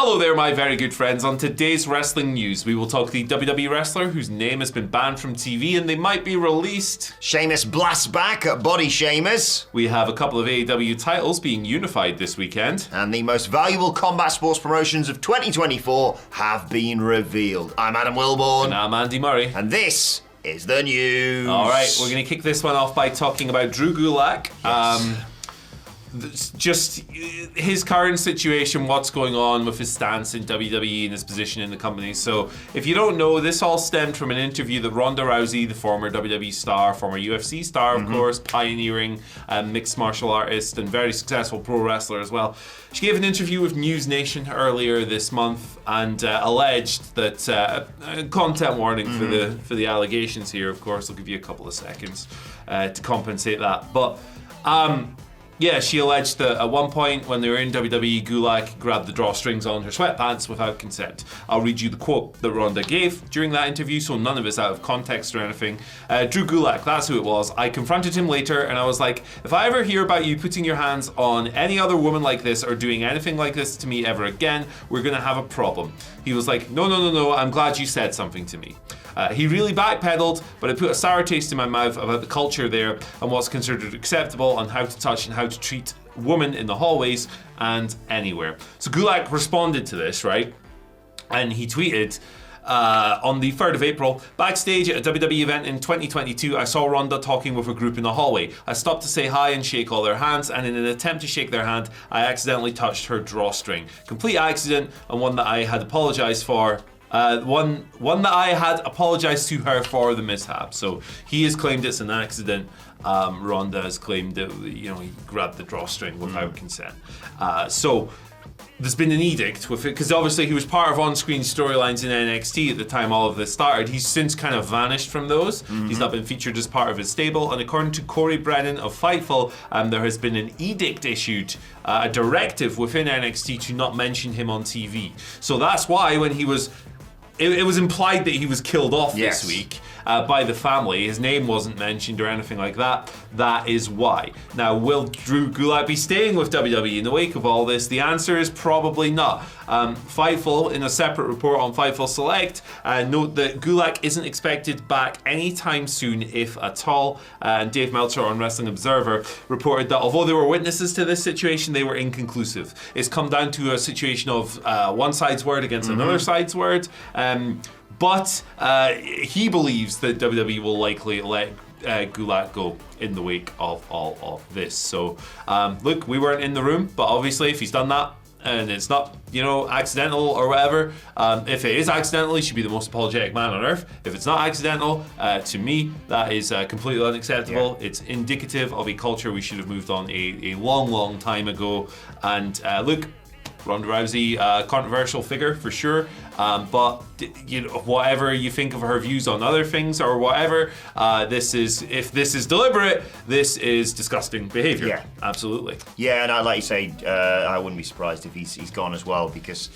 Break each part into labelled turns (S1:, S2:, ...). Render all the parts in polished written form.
S1: Hello there, my very good friends. On today's wrestling news, we will talk the WWE wrestler whose name has been banned from TV and they might be released.
S2: Sheamus blasts back at Body Sheamus.
S1: We have a couple of AEW titles being unified this weekend.
S2: And the most valuable combat sports promotions of 2024 have been revealed. I'm Adam Wilborn.
S1: And I'm Andy Murray.
S2: And this is the news.
S1: All right, we're going to kick this one off by talking about Drew Gulak.
S2: Yes.
S1: Just his current situation, what's going on with his stance in WWE and his position in the company. So if you don't know, this all stemmed from an interview that Ronda Rousey, the former WWE star, former UFC star, of course, pioneering mixed martial artist and very successful pro wrestler as well. She gave an interview with News Nation earlier this month and alleged that content warning for the allegations here. Of course, I'll give you a couple of seconds to compensate that. But yeah, she alleged that at one point when they were in WWE, Gulak grabbed the drawstrings on her sweatpants without consent. I'll read you the quote that Ronda gave during that interview, so none of it's out of context or anything. Drew Gulak, that's who it was. I confronted him later and I was like, if I ever hear about you putting your hands on any other woman like this or doing anything like this to me ever again, we're gonna have a problem. He was like, no, I'm glad you said something to me. He really backpedaled, but it put a sour taste in my mouth about the culture there and what's considered acceptable and how to touch and how to treat women in the hallways and anywhere. So Gulak responded to this, right? And he tweeted on the 3rd of April, backstage at a WWE event in 2022, I saw Ronda talking with a group in the hallway. I stopped to say hi and shake all their hands, and in an attempt to shake their hand, I accidentally touched her drawstring. Complete accident, and one that I had apologized for. One that I had apologized to her for the mishap. So he has claimed it's an accident. Ronda has claimed that he grabbed the drawstring without consent. So there's been an edict with it because obviously he was part of on-screen storylines in NXT at the time all of this started. He's since kind of vanished from those. He's not been featured as part of his stable. And according to Corey Brennan of Fightful, there has been an edict issued, a directive within NXT to not mention him on TV. So that's why when he was. It was implied that he was killed off this week by the family. His name wasn't mentioned or anything like that. That is why. Now, will Drew Gulak be staying with WWE in the wake of all this? The answer is probably not. Fightful, in a separate report on Fightful Select, note that Gulak isn't expected back anytime soon, if at all. And Dave Meltzer on Wrestling Observer reported that although there were witnesses to this situation, they were inconclusive. It's come down to a situation of one side's word against another side's word. But he believes that WWE will likely let Gulak go in the wake of all of this. So, look, we weren't in the room, but obviously if he's done that and it's not, accidental or whatever, if it is accidental, he should be the most apologetic man on earth. If it's not accidental, to me, that is completely unacceptable. Yeah. It's indicative of a culture we should have moved on a long time ago. And look, Ronda Rousey, controversial figure for sure, but whatever you think of her views on other things or whatever, if this is deliberate, this is disgusting behavior. Yeah, absolutely.
S2: Yeah, and like you say, I wouldn't be surprised if he's gone as well because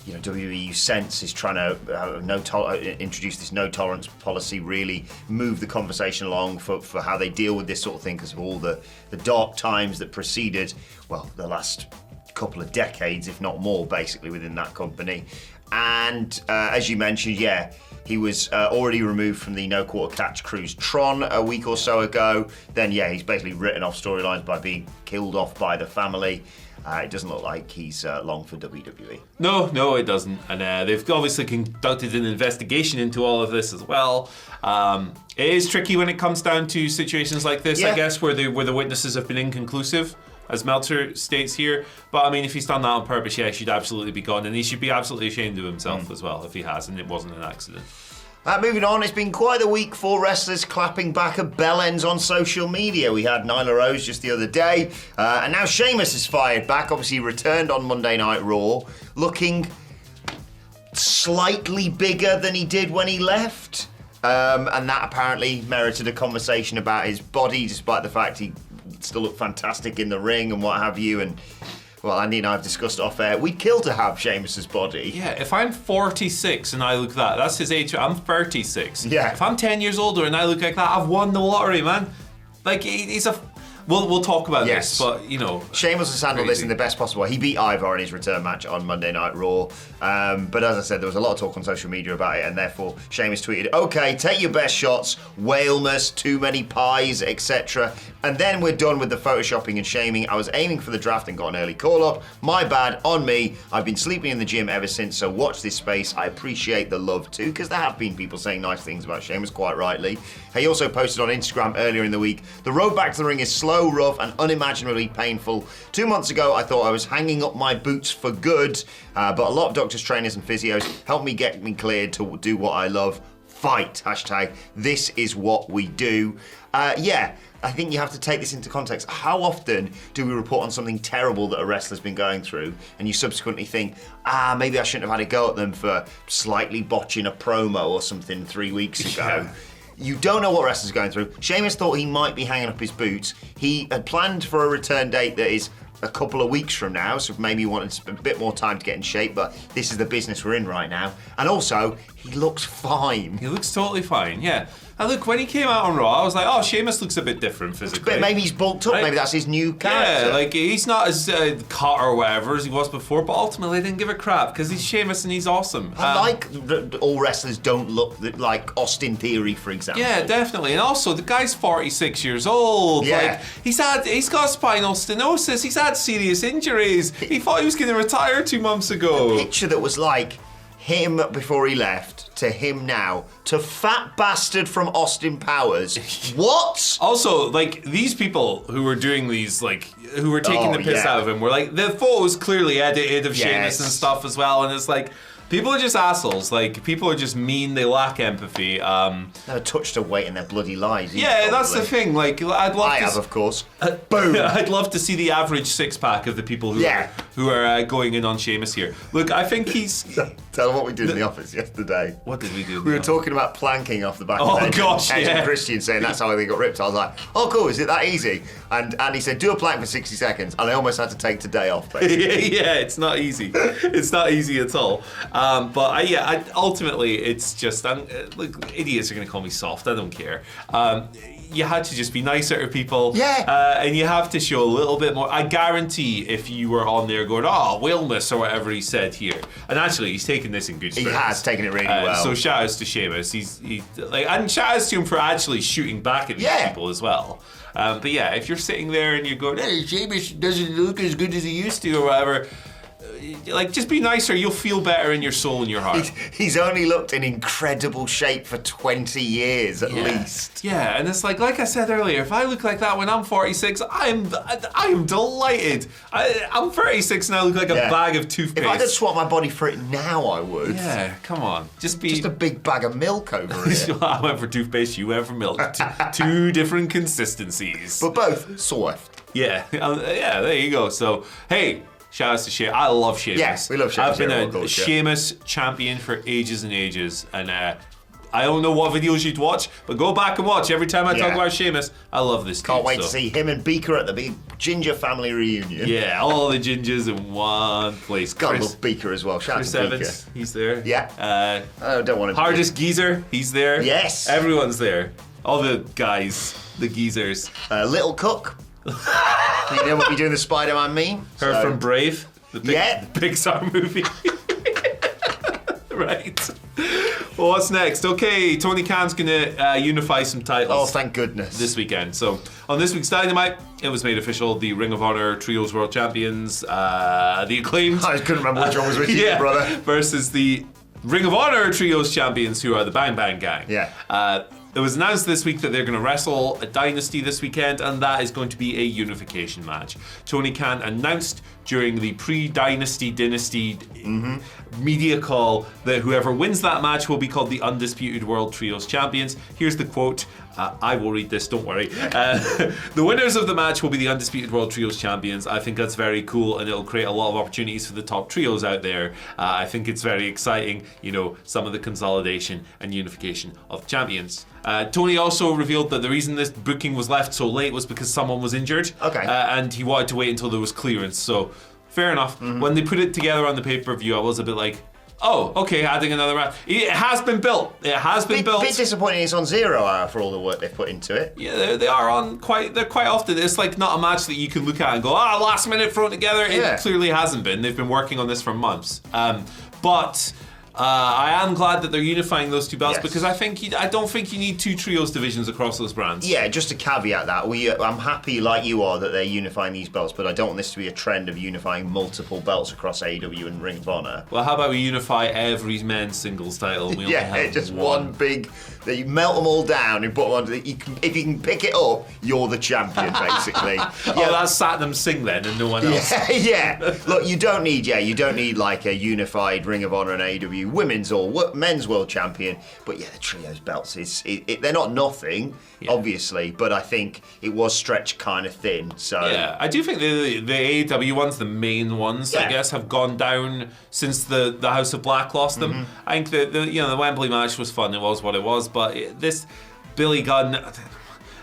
S2: WWE Sense is trying to introduce this no tolerance policy, really move the conversation along for how they deal with this sort of thing because of all the dark times that preceded, the last couple of decades, if not more, basically within that company. And as you mentioned, he was already removed from the No Quarter Catch Cruise Tron a week or so ago. Then he's basically written off storylines by being killed off by the family. It doesn't look like he's long for WWE.
S1: No, it doesn't. And they've obviously conducted an investigation into all of this as well. It is tricky when it comes down to situations like this, I guess, where the witnesses have been inconclusive, as Meltzer states here. But I mean, if he's done that on purpose, he should absolutely be gone, and he should be absolutely ashamed of himself as well if he has, and it wasn't an accident.
S2: Moving on, it's been quite a week for wrestlers clapping back at bell ends on social media. We had Nyla Rose just the other day, and now Sheamus is fired back. Obviously, he returned on Monday Night Raw, looking slightly bigger than he did when he left, and that apparently merited a conversation about his body, despite the fact he still looked fantastic in the ring and what have you. And well, Andy and I have discussed off air, we'd kill to have Sheamus's body.
S1: Yeah, if I'm 46 and I look that, that's his age. I'm 36.
S2: Yeah.
S1: If I'm 10 years older and I look like that, I've won the lottery, man. Like, We'll talk about
S2: Yes.
S1: this, but you know,
S2: Sheamus has handled this
S1: crazy.
S2: in the best possible way. He beat Ivar in his return match on Monday Night Raw. But as I said, there was a lot of talk on social media about it, and therefore Sheamus tweeted, "Okay, take your best shots, whaleness, too many pies, etc. And then we're done with the photoshopping and shaming. I was aiming for the draft and got an early call-up. My bad, on me. I've been sleeping in the gym ever since, so watch this space. I appreciate the love too," because there have been people saying nice things about Sheamus, quite rightly. He also posted on Instagram earlier in the week, "The road back to the ring is slow, rough, and unimaginably painful. 2 months ago, I thought I was hanging up my boots for good, but a lot of doctors, trainers, and physios helped me get me cleared to do what I love. Fight. Hashtag, this is what we do." Yeah, I think you have to take this into context. How often do we report on something terrible that a wrestler's been going through, and you subsequently think, maybe I shouldn't have had a go at them for slightly botching a promo or something 3 weeks ago?
S1: Yeah.
S2: You don't know what wrestlers going through. Sheamus thought he might be hanging up his boots. He had planned for a return date that is a couple of weeks from now, so maybe he wanted a bit more time to get in shape, but this is the business we're in right now. And also, he looks fine.
S1: He looks totally fine, yeah. And look, when he came out on Raw, I was like, oh, Sheamus looks a bit different physically.
S2: But maybe he's bulked up,
S1: Right.
S2: maybe that's his new character.
S1: Yeah, like he's not as cut or whatever as he was before, but ultimately I didn't give a crap because he's Sheamus and he's awesome.
S2: I like that all wrestlers don't look like Austin Theory, for example.
S1: Yeah, definitely. And also, the guy's 46 years old.
S2: Yeah.
S1: Like, he's got spinal stenosis. He's had serious injuries. He thought he was going to retire 2 months ago.
S2: Picture that was like him before he left to him now to fat bastard from Austin Powers. What?
S1: Also, like, these people who were doing these, like, who were taking
S2: Oh,
S1: the piss
S2: yeah.
S1: out of him were like, the photos clearly edited of
S2: Yes.
S1: Sheamus and stuff as well. And it's like, people are just assholes. Like, people are just mean. They lack empathy.
S2: Never touched a weight in their bloody lives. either,
S1: Yeah, that's the
S2: probably.
S1: thing. Like, I'd love
S2: I
S1: to.
S2: have, of course.
S1: Boom! I'd love to see the average six-pack of the people who are going in on Sheamus here. Look, I think he's.
S2: Tell them what we did in the office yesterday.
S1: What did we do?
S2: We were talking about planking off the back
S1: Oh,
S2: of Edge.
S1: gosh,
S2: Edge
S1: yeah.
S2: and Christian saying that's how they got ripped. I was like, oh, cool, is it that easy? And Andy said, do a plank for 60 seconds. And I almost had to take today off, basically.
S1: Yeah, it's not easy. It's not easy at all. Ultimately, it's just, look, idiots are going to call me soft. I don't care. You had to just be nicer to people.
S2: Yeah.
S1: And you have to show a little bit more. I guarantee if you were on there going, Wilmus or whatever he said here. And actually, he's taken this in good
S2: He
S1: spirits.
S2: has taken it really well.
S1: So shout outs to Sheamus. And shout outs to him for actually shooting back at these people as well. But yeah, if you're sitting there and you're going, hey, Sheamus doesn't look as good as he used to or whatever, like, just be nicer. You'll feel better in your soul and your heart.
S2: He's only looked in incredible shape for 20 years at least.
S1: Yeah, and it's like I said earlier, if I look like that when I'm 46, I am delighted. I'm 36 and I look like a bag of toothpaste.
S2: If I could swap my body for it now, I would.
S1: Yeah, come on. Just
S2: a big bag of milk over it.
S1: I went for toothpaste, you went for milk. Two different consistencies.
S2: But both soft.
S1: Yeah, there you go. So, hey, shout outs to Sheamus. I love Sheamus.
S2: Yes, we love Sheamus.
S1: I've been a Sheamus champion for ages and ages, and I don't know what videos you'd watch, but go back and watch. Every time I talk about Sheamus, I love this
S2: Can't
S1: dude,
S2: wait to see him and Beaker at the big Ginger family reunion.
S1: Yeah, all the gingers in one place.
S2: Gotta love Beaker as well. Shout out
S1: Chris
S2: to Beaker.
S1: Evans, he's there.
S2: Yeah. I don't want to.
S1: Hardest geezer, he's there.
S2: Yes.
S1: Everyone's there. All the guys, the geezers.
S2: Little Cook. You know what we do in the Spider-Man meme?
S1: Her from Brave, the Pixar movie. Right. Well, what's next? Okay, Tony Khan's gonna unify some titles.
S2: Oh, thank goodness.
S1: This weekend. So, on this week's Dynamite, it was made official: the Ring of Honor Trios World Champions, the Acclaimed.
S2: I couldn't remember which one was which, brother.
S1: Versus the Ring of Honor Trios Champions, who are the Bang Bang Gang.
S2: Yeah.
S1: It was announced this week that they're going to wrestle a Dynasty this weekend, and that is going to be a unification match. Tony Khan announced during the pre-Dynasty Dynasty media call that whoever wins that match will be called the Undisputed World Trios Champions. Here's the quote. I will read this, don't worry. The winners of the match will be the Undisputed World Trios Champions. I think that's very cool, and it'll create a lot of opportunities for the top trios out there. I think it's very exciting, some of the consolidation and unification of champions. Tony also revealed that the reason this booking was left so late was because someone was injured.
S2: Okay.
S1: And he wanted to wait until there was clearance. So, fair enough. When they put it together on the pay-per-view, I was a bit like, Oh, okay, adding another match. It has been built. It has been built.
S2: Bit disappointing it's on 0 hour for all the work they've put into it.
S1: Yeah, they are on they're quite often. It's like not a match that you can look at and go, last minute thrown together.
S2: Yeah.
S1: It clearly hasn't been. They've been working on this for months. But I am glad that they're unifying those two belts because I don't think you need 2 trios divisions across those brands.
S2: Yeah, just to caveat that, I'm happy like you are that they're unifying these belts, but I don't want this to be a trend of unifying multiple belts across AEW and Ring of Honor.
S1: Well, how about we unify every men's singles title? And we only have
S2: just one big. That you melt them all down and put them on. If you can pick it up, you're the champion, basically.
S1: That's Satnam Singh then, and no one else.
S2: Yeah. Look, you don't need like a unified Ring of Honor and AEW women's or men's world champion. But yeah, the trios belts they're not nothing, obviously. But I think it was stretched kind of thin. So
S1: yeah, I do think the AEW ones, the main ones, I guess, have gone down since the House of Black lost them.
S2: Mm-hmm.
S1: I think the Wembley match was fun. It was what it was. But this Billy Gunn.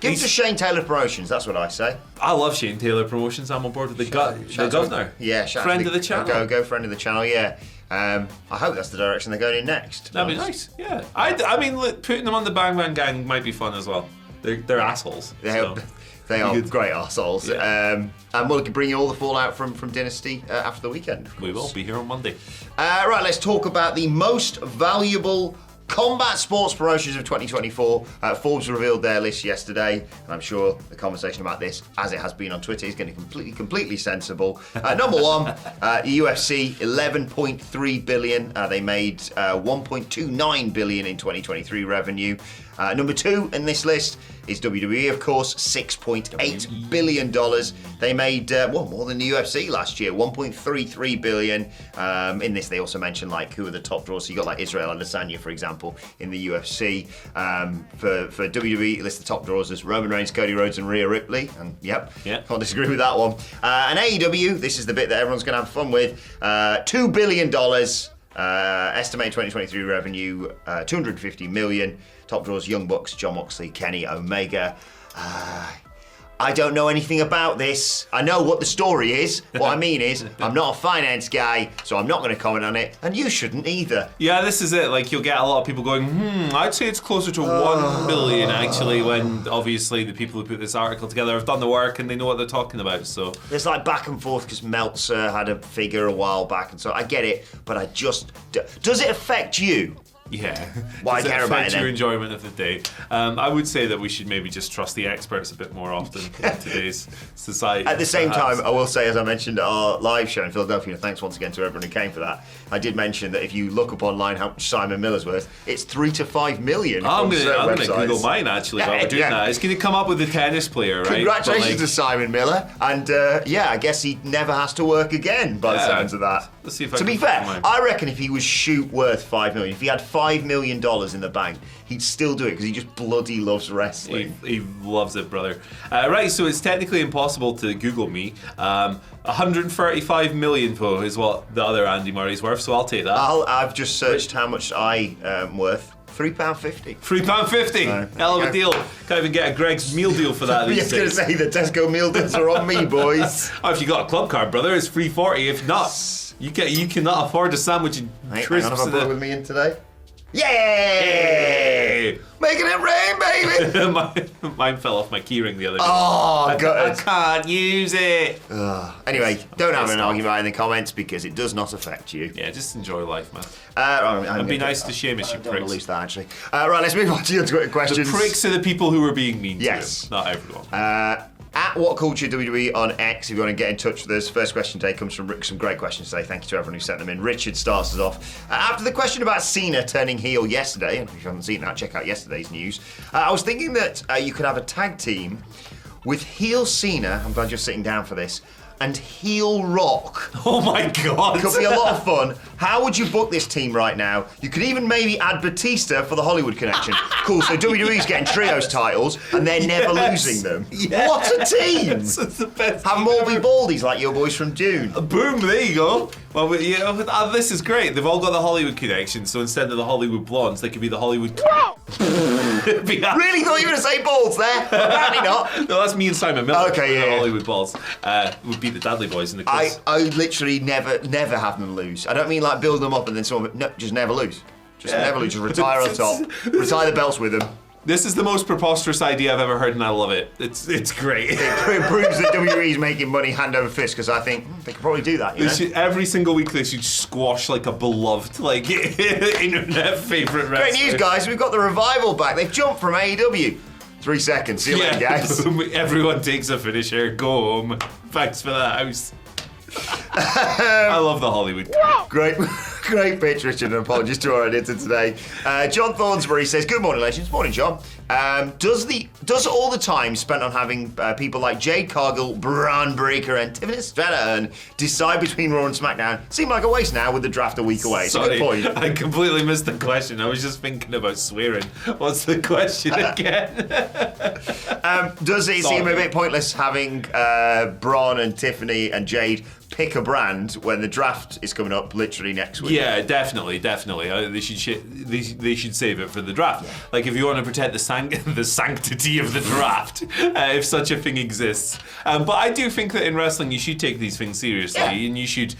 S2: Give it to Shane Taylor Promotions, that's what I say.
S1: I love Shane Taylor Promotions. I'm on board with the governor.
S2: Yeah,
S1: friend of the channel.
S2: Go friend of the channel, yeah. I hope that's the direction they're going in next.
S1: That'd be nice, yeah. I mean, putting them on the Bang Bang Gang might be fun as well. They're assholes.
S2: They are great arseholes. Yeah. And we'll bring you all the fallout from Dynasty after the weekend.
S1: We will be here on Monday.
S2: Right, let's talk about the most valuable combat sports promotions of 2024. Forbes revealed their list yesterday, and I'm sure the conversation about this, as it has been on Twitter, is going to be completely sensible. Number 1, UFC, 11.3 billion. They made 1.29 billion in 2023 revenue. Number 2 in this list is WWE, of course, $6.8 billion. They made more than the UFC last year, 1.33 billion. In this, they also mentioned who are the top draws. So you got Israel Adesanya, for example, in the UFC. For WWE, list the top draws as Roman Reigns, Cody Rhodes, and Rhea Ripley. And can't disagree with that one. And AEW, this is the bit that everyone's going to have fun with. $2 billion. Estimated 2023 revenue, 250 million. Top draws, Young Bucks, Jon Moxley, Kenny Omega. I don't know anything about this. I know what the story is. What I mean is, I'm not a finance guy, so I'm not going to comment on it, and you shouldn't either.
S1: Yeah, this is it. You'll get a lot of people going, I'd say it's closer to 1 million, actually, when obviously the people who put this article together have done the work and they know what they're talking about, so.
S2: There's back and forth because Meltzer had a figure a while back, and so I get it, but I just... Does it affect you?
S1: Yeah.
S2: Why care about it then?
S1: Your enjoyment of the day. I would say that we should maybe just trust the experts a bit more often in today's society.
S2: At the same time, I will say, as I mentioned at our live show in Philadelphia, thanks once again to everyone who came for that. I did mention that if you look up online how much Simon Miller's worth, it's 3 to 5 million.
S1: I'm going to Google mine actually while we're doing that. It's going to come up with the tennis player, right?
S2: Congratulations to Simon Miller, and I guess he never has to work again by the sounds of that.
S1: Let's see if
S2: to be fair, I reckon if he was worth 5 million, if he had $5 million in the bank, he'd still do it because he just bloody loves wrestling.
S1: He loves it, brother. Right, so it's technically impossible to Google me. 135 million though is what the other Andy Murray's worth, so I'll take that.
S2: I've just searched how much I am worth. £3.50.
S1: £3.50. Hell of a deal. Can't even get a Greg's meal deal for that.
S2: I was going to say the Tesco meal deals are on me, boys.
S1: If you got a club card, brother, it's $3.40. If not, you cannot afford a sandwich and crisps.
S2: Hang on, have a with me in today. Yay! Making it rain,
S1: baby! Mine fell off my keyring the other day.
S2: Oh,
S1: I can't use it.
S2: Anyway, don't have an argument in the comments because it does not affect you.
S1: Yeah, just enjoy life, man.
S2: And
S1: be nice to Sheamus, you
S2: pricks.
S1: pricks.
S2: Release that, actually. Right, let's move on to your Twitter questions.
S1: The pricks are the people who are being mean to him, not everyone.
S2: At What Culture WWE on X, if you want to get in touch with us. First question today comes from Rick. Some great questions today. Thank you to everyone who sent them in. Richard starts us off. After the question about Cena turning heel yesterday, and if you haven't seen that, check out yesterday's news. I was thinking that you could have a tag team with heel Cena, I'm glad you're sitting down for this, and heel Rock.
S1: Oh my God.
S2: It could be a lot of fun. How would you book this team right now? You could even maybe add Batista for the Hollywood connection. Cool, so WWE's getting trios titles and they're never losing them. What a team!
S1: That's the best.
S2: Have them all be baldies like your boys from Dune.
S1: Boom, there you go. Well, this is great. They've all got the Hollywood connection, so instead of the Hollywood blondes, they could be the Hollywood.
S2: Really thought you were going to say balls there? Apparently not.
S1: No, that's me and Simon Miller.
S2: Okay, yeah.
S1: The Hollywood balls would beat the Dudley Boys in the quiz.
S2: I literally never have them lose. I don't mean like build them up and then just never lose. Just never lose. Just retire on top. Retire the belts with them.
S1: This is the most preposterous idea I've ever heard, and I love it. It's great.
S2: It proves that WWE is making money hand over fist, because I think they could probably do that.
S1: Every single week they should squash like a beloved internet favourite wrestler.
S2: Great news, guys. We've got the Revival back. They've jumped from AEW. 3 seconds. See you later, guys.
S1: Everyone takes a finisher. Go home. Thanks for the house. I love the Hollywood.
S2: Great pitch, Richard, and apologies to our editor today. John Thornsbury says, good morning, legends. Morning, John. Does all the time spent on having people like Jade Cargill, Braun Breaker, and Tiffany Stratton decide between Raw and SmackDown seem like a waste now with the draft a week away? It's a good point.
S1: I completely missed the question. I was just thinking about swearing. What's the question again?
S2: Does it seem a bit pointless having Braun and Tiffany and Jade pick a brand when the draft is coming up literally next week?
S1: Yeah, definitely. They should save it for the draft. Yeah. Like if you want to protect the sanctity of the draft, if such a thing exists. But I do think that in wrestling you should take these things seriously, and you should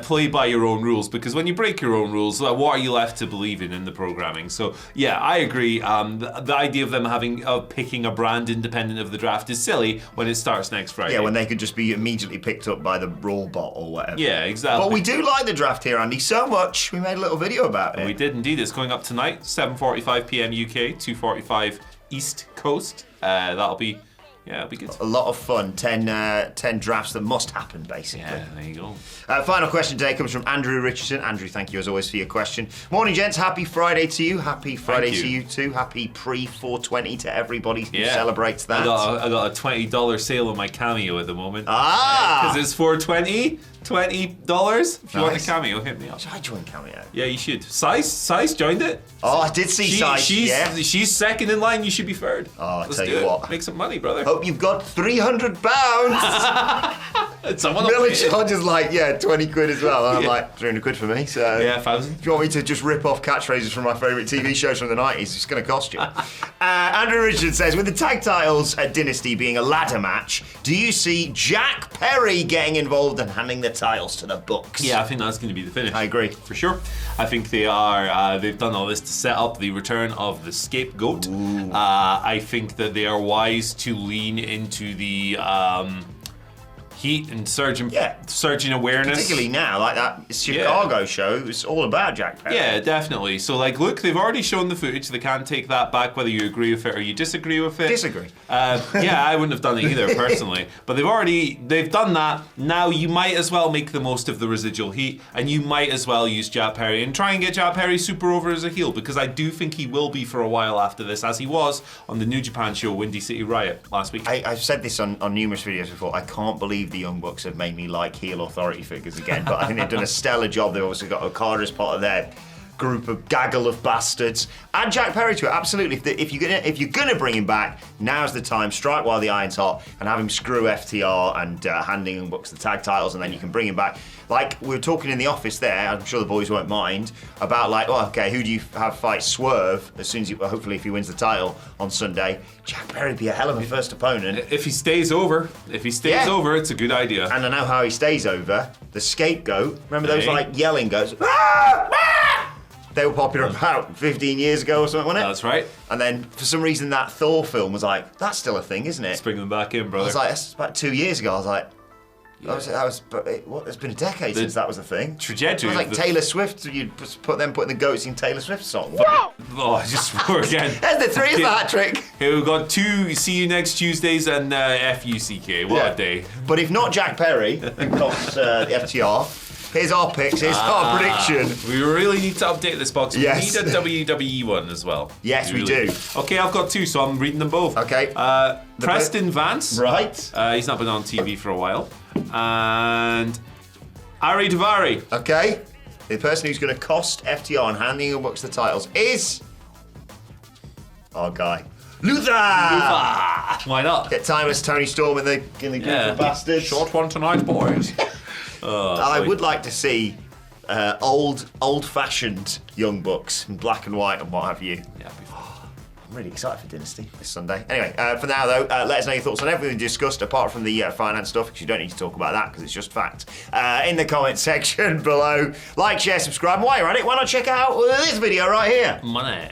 S1: play by your own rules, because when you break your own rules, what are you left to believe in the programming? So yeah, I agree. The idea of them picking a brand independent of the draft is silly when it starts next Friday.
S2: Yeah, when they could just be immediately picked up by the Raw bot or whatever.
S1: Yeah, exactly.
S2: But we do like the draft here, Andy, so much we made a little video about it.
S1: We did indeed. It's going up tonight, 7:45 p.m. UK, 2:45 East Coast. That'll be good.
S2: A lot of fun. 10 drafts that must happen, basically.
S1: Yeah, there you go.
S2: Final question today comes from Andrew Richardson. Andrew, thank you as always for your question. Morning, gents. Happy Friday to you. Happy Friday to you too. Happy pre-420 to everybody who celebrates that.
S1: I got a $20 sale on my Cameo at the moment.
S2: Because
S1: it's $420. $20. If you want a Cameo, hit me up.
S2: Should I join Cameo?
S1: Yeah, you should. Sice joined it.
S2: Oh, I did see Sice.
S1: She's second in line. You should be third.
S2: Oh, I'll tell you what.
S1: Make some money, brother.
S2: Hope you've got £300.
S1: Someone
S2: Miller charges like 20 quid as well. I'm like 300 quid for me. So
S1: yeah, 1,000.
S2: If you want me to just rip off catchphrases from my favourite TV shows from the 90s, it's going to cost you. Andrew Richards says, with the tag titles at Dynasty being a ladder match, do you see Jack Perry getting involved and handing the titles to the Bucks?
S1: Yeah, I think that's going to be the finish.
S2: I agree.
S1: For sure. I think they are. They've done all this to set up the return of the scapegoat. I think that they are wise to lean into the heat and surging awareness.
S2: Particularly now, like that Chicago show, it was all about Jack Perry.
S1: Yeah, definitely. So, look, they've already shown the footage. They can't take that back, whether you agree with it or you disagree with it.
S2: Disagree.
S1: I wouldn't have done it either, personally. But they've done that. Now you might as well make the most of the residual heat, and you might as well use Jack Perry and try and get Jack Perry super over as a heel, because I do think he will be for a while after this, as he was on the New Japan show, Windy City Riot, last week.
S2: I've said this on numerous videos before. I can't believe the Young Bucks have made me like heel authority figures again, but I think they've done a stellar job. They've also got Okada as part of their group of gaggle of bastards, and Jack Perry to it. Absolutely. If you're gonna bring him back, now's the time. Strike while the iron's hot and have him screw FTR and handing Young Bucks the tag titles, and then you can bring him back. Like we were talking in the office there, I'm sure the boys won't mind, about who do you have fight Swerve as soon as hopefully if he wins the title on Sunday. Jack Perry would be a hell of a first opponent.
S1: If he stays over, it's a good idea.
S2: And I know how he stays over. The scapegoat. Remember those yelling goes? Ah! Ah! They were popular about 15 years ago or something, wasn't it?
S1: That's right.
S2: And then for some reason that Thor film was like, that's still a thing, isn't it?
S1: Let's bring them back in, brother.
S2: I was like, that's about 2 years ago. I was like, it's been a decade since that was a thing.
S1: Trajectory.
S2: It was like Taylor Swift. You'd putting the goats in Taylor Swift songs.
S1: Oh, I just swore again.
S2: There's the three of that trick.
S1: Here we've got 2 See You Next Tuesdays and FUCK. What a day.
S2: But if not Jack Perry, who costs the FTR, here's our picks, here's our prediction.
S1: We really need to update this box.
S2: Yes.
S1: We need a WWE one as well.
S2: Yes, we do.
S1: Okay, I've got 2, so I'm reading them both.
S2: Okay.
S1: Preston Vance.
S2: Right.
S1: He's not been on TV for a while. And Ari Daivari.
S2: Okay. The person who's going to cost FTR and handing Young Bucks the titles is our guy, Luther.
S1: Why not?
S2: Get timeless Tony Storm in the group of bastards.
S1: Short one tonight, boys.
S2: I would like to see old-fashioned Young Bucks in black and white and what have you.
S1: Yeah,
S2: I'm really excited for Dynasty this Sunday. Anyway, for now though, let us know your thoughts on everything we discussed apart from the finance stuff, because you don't need to talk about that because it's just fact. In the comment section below, like, share, subscribe, and while you're at it, why not check out this video right here?
S1: money.